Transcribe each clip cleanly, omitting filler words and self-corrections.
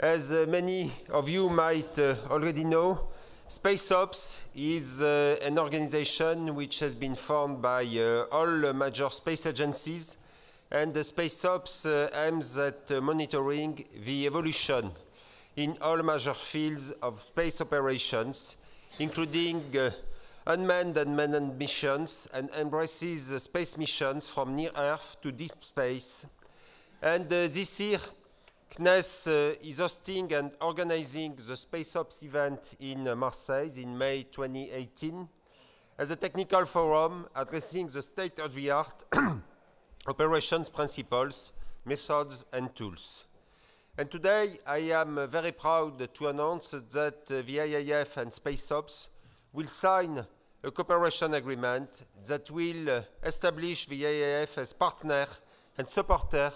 As many of you might already know, SpaceOps is an organization which has been formed by all major space agencies, and SpaceOps aims at monitoring the evolution in all major fields of space operations, including unmanned and manned missions, and embraces space missions from near Earth to deep space. And this year, CNES is hosting and organizing the SpaceOps event in Marseille in May 2018 as a technical forum addressing the state-of-the-art operations principles, methods, and tools. And today, I am very proud to announce that the IAF and SpaceOps will sign a cooperation agreement that will establish the IAF as partner and supporter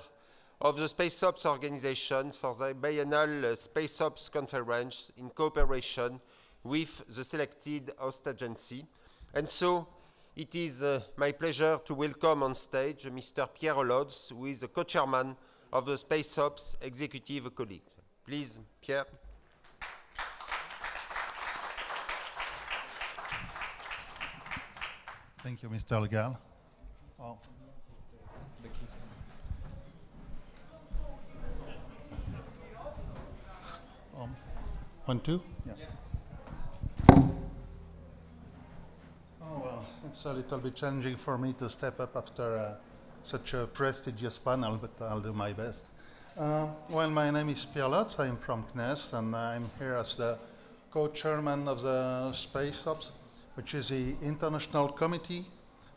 of the SpaceOps Organization for the biennial SpaceOps Conference in cooperation with the selected host agency. And so it is my pleasure to welcome on stage Mr. Pierre Lods, who is the co-chairman of the SpaceOps Executive Colleague. Please, Pierre. Thank you, Mr. Legal. Oh. 1, 2? Yeah. Oh, well, it's a little bit challenging for me to step up after such a prestigious panel, but I'll do my best. Well, my name is Pierre Lods. I'm from CNES, and I'm here as the co-chairman of the SpaceOps, which is the International Committee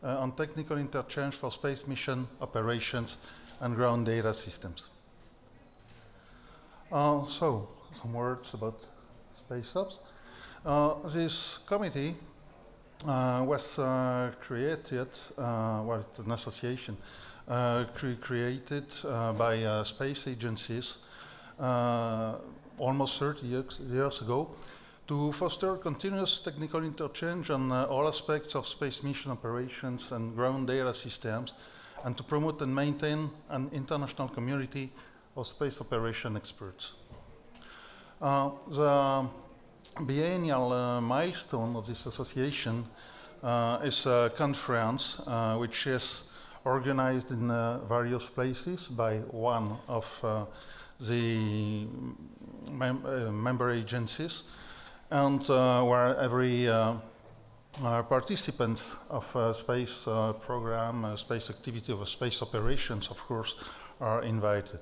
on Technical Interchange for Space Mission Operations and Ground Data Systems. So, some words about SpaceOps. This committee was created, well, it's an association, created by space agencies almost 30 years ago to foster continuous technical interchange on all aspects of space mission operations and ground data systems, and to promote and maintain an international community of space operation experts. The biennial milestone of this association is a conference which is organized in various places by one of the member agencies, and where every participant of a space program, space activity, or space operations, of course, are invited.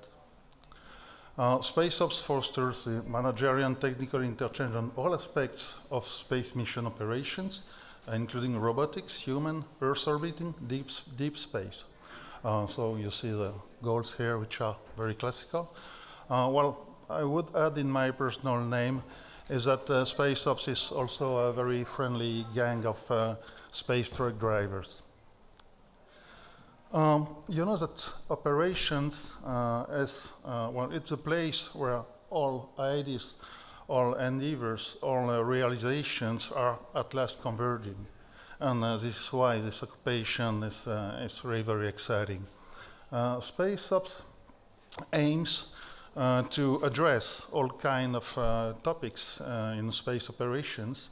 SpaceOps fosters the managerial and technical interchange on all aspects of space mission operations, including robotics, human, Earth orbiting, deep space. So you see the goals here, which are very classical. Well, I would add in my personal name is that SpaceOps is also a very friendly gang of space truck drivers. You know that operations is, well, it's a place where all ideas, all endeavors, all realizations are at last converging. And this is why this occupation is very, very exciting. SpaceOps aims to address all kinds of topics in space operations.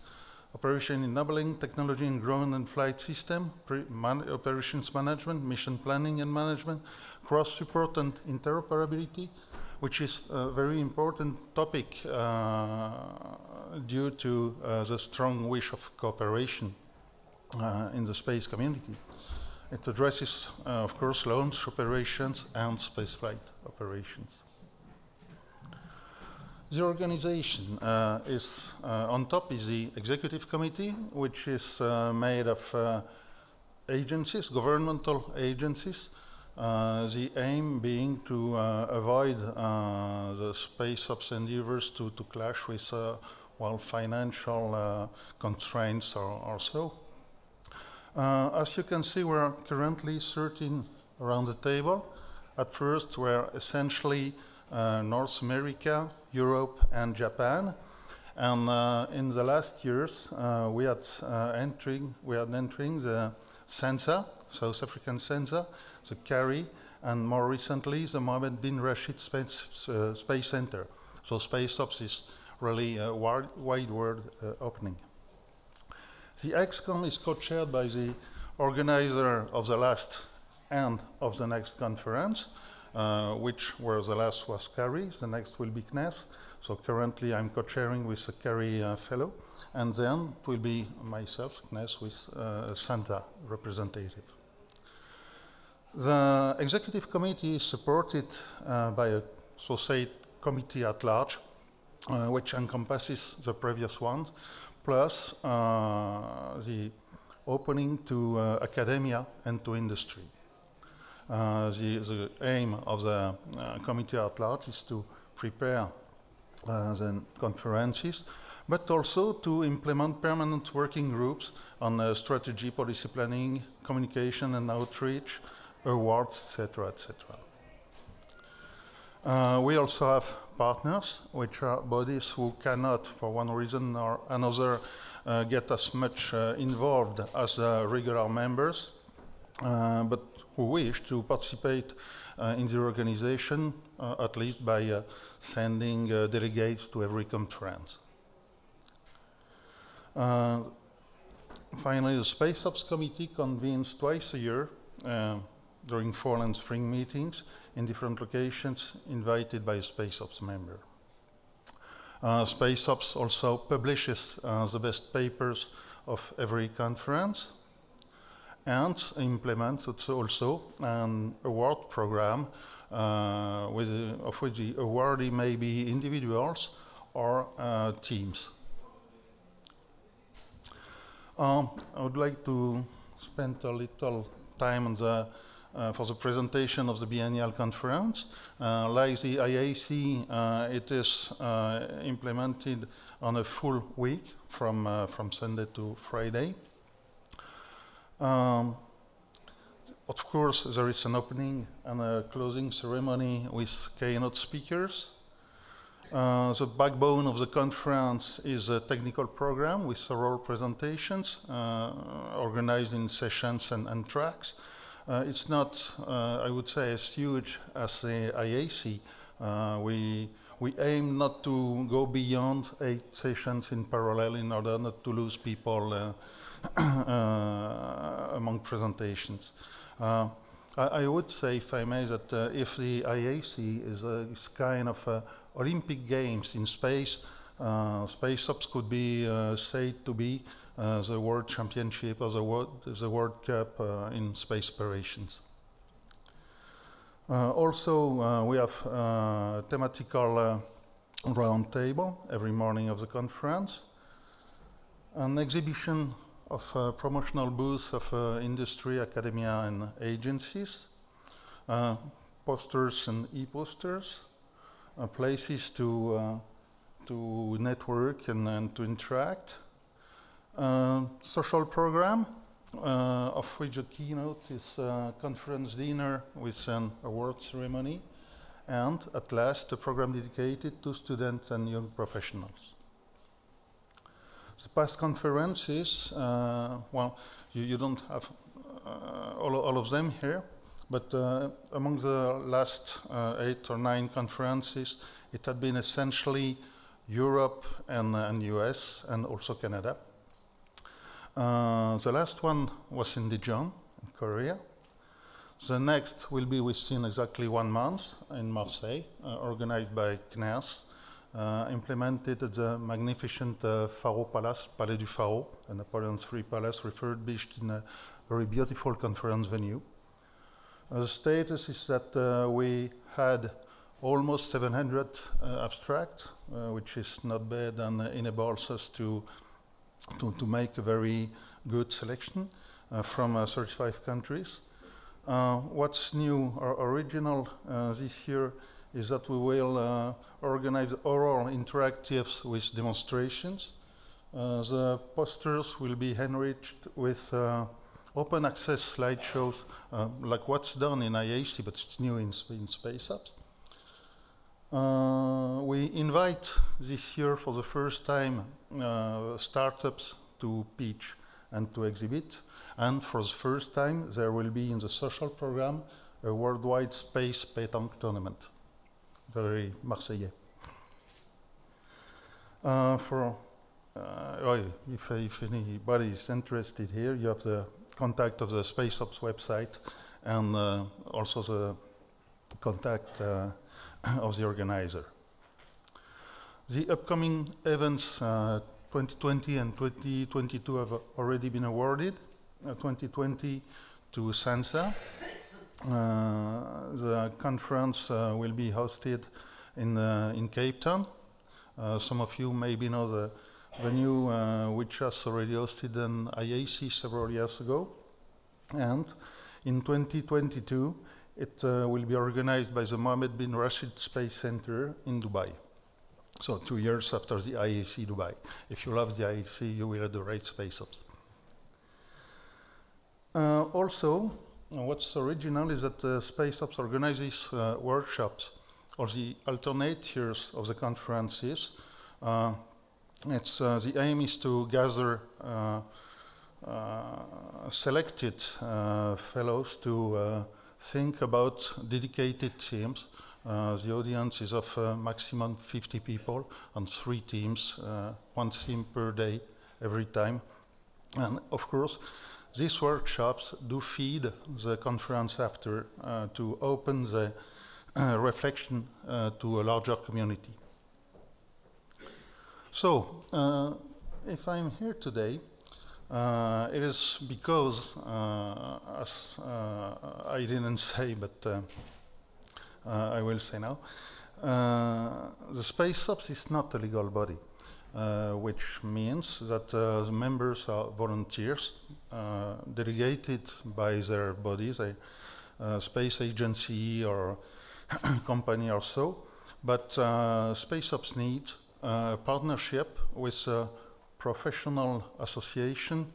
Operation enabling, technology in ground and flight system, operations management, mission planning and management, cross-support and interoperability, which is a very important topic due to the strong wish of cooperation in the space community. It addresses, of course, launch operations and spaceflight operations. The organization is, on top is the executive committee, which is made of agencies, governmental agencies, the aim being to avoid the SpaceOps endeavors to clash with well, financial constraints or so. As you can see, we're currently 13 around the table. At first, we're essentially North America, Europe, and Japan. And in the last years, we had entering the SENSA, South African SENSA, the CARI, and more recently, the Mohammed bin Rashid Space Center. So SpaceOps is really a wide world opening. The XCon is co-chaired by the organizer of the last and of the next conference, where the last was Carrie, the next will be CNES. So currently I'm co-chairing with a Carrie fellow, and then it will be myself, CNES, with a Santa representative. The executive committee is supported by a associate committee at large, which encompasses the previous one, plus the opening to academia and to industry. The aim of the committee at large is to prepare the conferences, but also to implement permanent working groups on strategy, policy planning, communication and outreach, awards, etc., etc. We also have partners, which are bodies who cannot, for one reason or another, get as much involved as regular members, but who wish to participate in the organization, at least by sending delegates to every conference. Finally, the SpaceOps Committee convenes twice a year during fall and spring meetings in different locations invited by a SpaceOps member. SpaceOps also publishes the best papers of every conference and implements also an award program of which the awardee may be individuals or teams. I would like to spend a little time on for the presentation of the biennial conference. Like the IAC, it is implemented on a full week from Sunday to Friday. Of course, there is an opening and a closing ceremony with keynote speakers. The backbone of the conference is a technical program with several presentations organized in sessions and tracks. It's not, I would say, as huge as the IAC. We aim not to go beyond 8 sessions in parallel in order not to lose people among presentations. I would say, if I may, that if the IAC is kind of Olympic Games in space, SpaceOps could be said to be the World Championship or the World Cup in space operations. Also, we have a thematical roundtable every morning of the conference, an exhibition of promotional booths of industry, academia, and agencies, posters and e-posters, places to network and to interact. Social program, of which the keynote is a conference dinner with an award ceremony, and at last a program dedicated to students and young professionals. The past conferences, well, you don't have all of them here, but among the last 8 or 9 conferences, it had been essentially Europe and US and also Canada. The last one was in Daejeon, in Korea. The next will be within exactly 1 month in Marseille, organized by CNES, implemented at the magnificent Pharaoh Palace, Palais du Pharaoh, a Napoleon III palace refurbished in a very beautiful conference venue. The status is that we had almost 700 abstracts, which is not bad and enables us to make a very good selection from 35 countries. What's new or original this year is that we will organize oral interactives with demonstrations. The posters will be enriched with open access slideshows, like what's done in IAC, but it's new in SpaceOps. We invite this year for the first time startups to pitch and to exhibit, and for the first time there will be in the social program a worldwide space pétanque tournament. Very Marseillais. If anybody is interested here, you have the contact of the SpaceOps website and also the contact of the organizer. The upcoming events 2020 and 2022 have already been awarded. 2020 to SANSA. The conference will be hosted in Cape Town. Some of you maybe know the venue which was already hosted in IAC several years ago. And in 2022, it will be organized by the Mohammed bin Rashid Space Center in Dubai. So 2 years after the IAC Dubai. If you love the IAC, you will adorate SpaceOps. Also, what's original is that SpaceOps organizes workshops or the alternate years of the conferences. The aim is to gather selected fellows to think about dedicated teams. The audience is of maximum 50 people on 3 teams, 1 team per day every time. And of course, these workshops do feed the conference after to open the reflection to a larger community. So, if I'm here today, it is because, as I didn't say, but I will say now, the SpaceOps is not a legal body, which means that the members are volunteers delegated by their bodies, a space agency or company or so, but SpaceOps needs a partnership with a professional association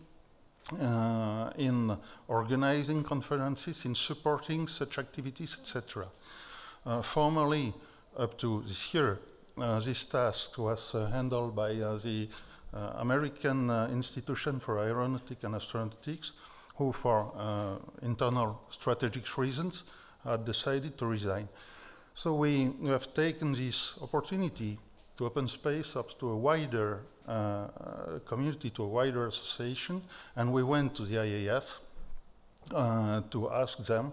in organizing conferences, in supporting such activities, etc. Formally, up to this year, this task was handled by the American Institution for Aeronautics and Astronautics, who for internal strategic reasons had decided to resign. So we have taken this opportunity to open SpaceOps to a wider community, to a wider association, and we went to the IAF to ask them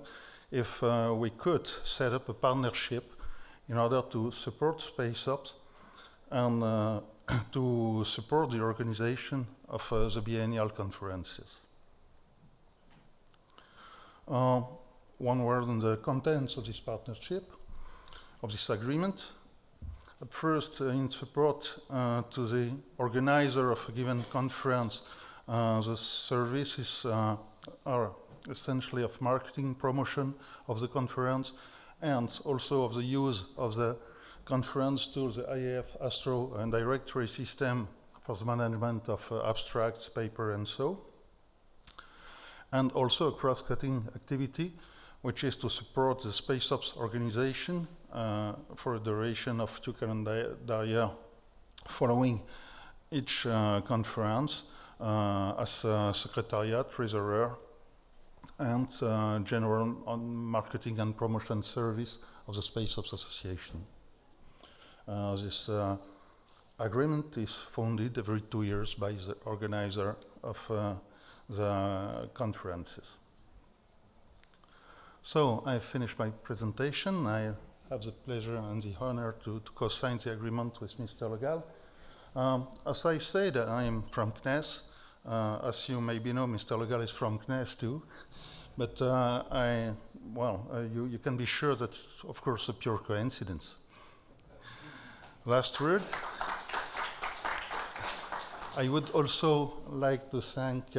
if we could set up a partnership in order to support SpaceOps and to support the organization of the biennial conferences. One word on the contents of this partnership, of this agreement. At first, in support to the organizer of a given conference, the services are essentially of marketing, promotion of the conference, and also of the use of the conference tools, the IAF Astro and Directory system for the management of abstracts, paper, and so. And also a cross-cutting activity, which is to support the SpaceOps organization for a duration of 2 calendar years following each conference as a secretariat, treasurer, and general marketing and promotion service of the SpaceOps Association. This agreement is funded every 2 years by the organizer of the conferences. So I finished my presentation. I have the pleasure and the honor to co-sign the agreement with Mr. Le Gall. As I said, I am from CNES. As you maybe know, Mr. Le Gall is from CNES too. But you can be sure that's, of course, a pure coincidence. Last word. I would also like to thank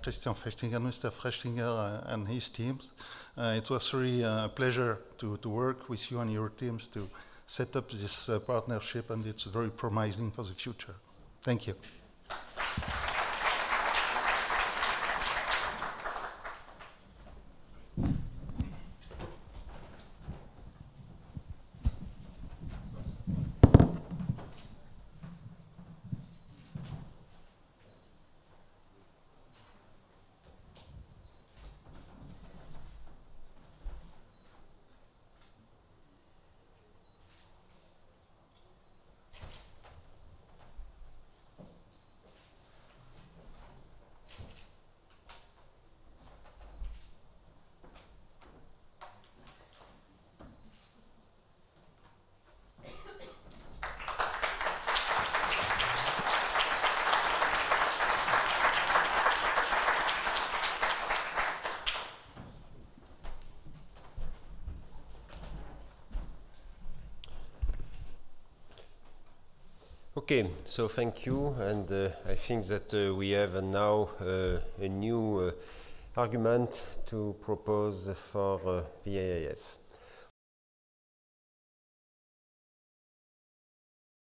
Christian Frechtinger, Mr. Frechtinger, and his teams. It was really a pleasure to work with you and your teams to set up this partnership, and it's very promising for the future. Thank you. Okay, so thank you, and I think that we have now a new argument to propose for the AIF.